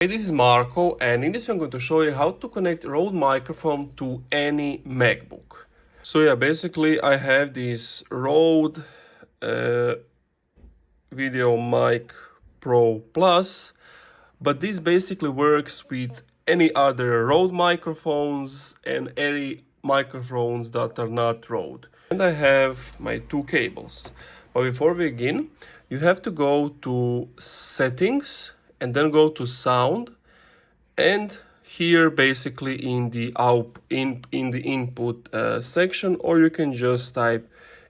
Hey, this is Marco, and in this video I'm going to show you how to connect Rode microphone to any MacBook. So yeah, basically I have this Rode VideoMic Pro Plus, but this basically works with any other Rode microphones and any microphones that are not Rode. And I have my two cables. But before we begin, you have to go to Settings and then go to Sound, and here basically in the input section, or you can just type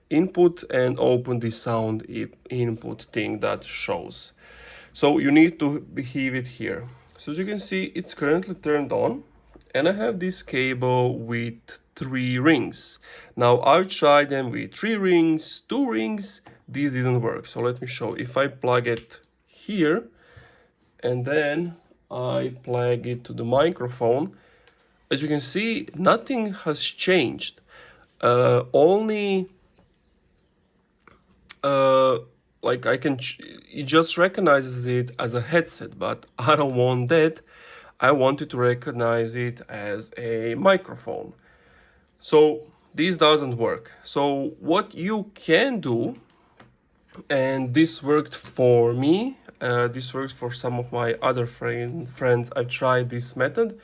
input and open the sound input thing that shows. So you need to behave it here. So as you can see, it's currently turned on, and I have this cable with 3 rings. Now I've tried them with 3 rings, 2 rings, this didn't work. So let me show. If I plug it here and then I plug it to the microphone, as you can see, nothing has changed. Only like it just recognizes it as a headset, but I don't want that. I want it to recognize it as a microphone. So this doesn't work. So what you can do, and this worked for me, this works for some of my other friends, I've tried this method,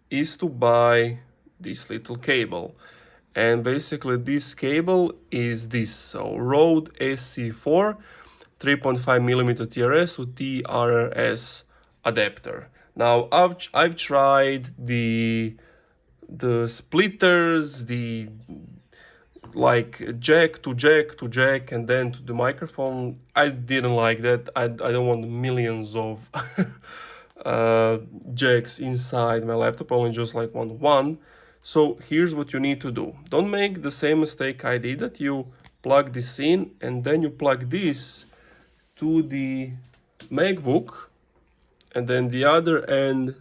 is to buy this little cable. And basically this cable is this, so Rode SC4 3.5mm TRS with TRS adapter. Now I've tried the splitters, the like jack to jack and then to the microphone. I didn't like that. I don't want millions of jacks inside my laptop. I only just like want one. So here's what you need to do. Don't make the same mistake I did, that you plug this in and then you plug this to the MacBook and then the other end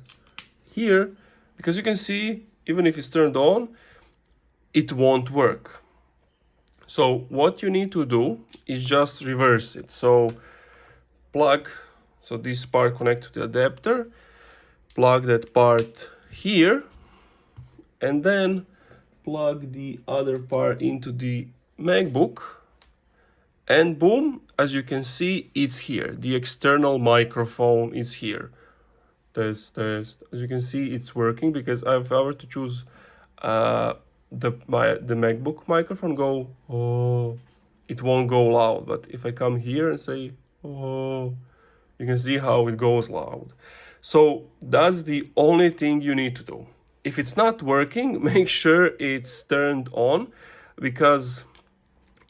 here, because you can see even if it's turned on, it won't work. So what you need to do is just reverse it. So plug, so this part connect to the adapter, plug that part here, and then plug the other part into the MacBook, and boom, as you can see, it's here. The external microphone is here. Test. As you can see, it's working, because if I were to choose the MacBook microphone, go oh, it won't go loud. But if I come here and say oh, you can see how it goes loud. So that's the only thing you need to do. If it's not working, make sure it's turned on, because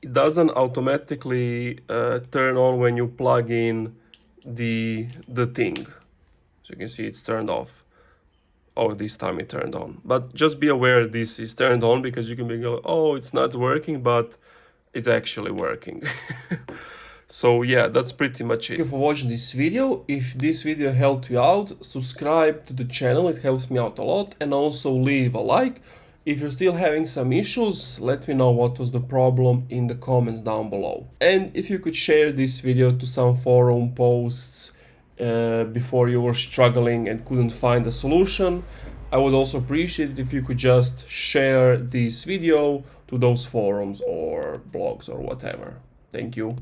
it doesn't automatically turn on when you plug in the thing. So you can see it's turned off. Oh, this time it turned on. But just be aware this is turned on, because you can be going, oh, it's not working, but it's actually working. So yeah, that's pretty much it. Thank you for watching this video. If this video helped you out, subscribe to the channel, it helps me out a lot, and also leave a like. If you're still having some issues, let me know what was the problem in the comments down below. And if you could share this video to some forum posts before you were struggling and couldn't find a solution, I would also appreciate it if you could just share this video to those forums or blogs or whatever. Thank you.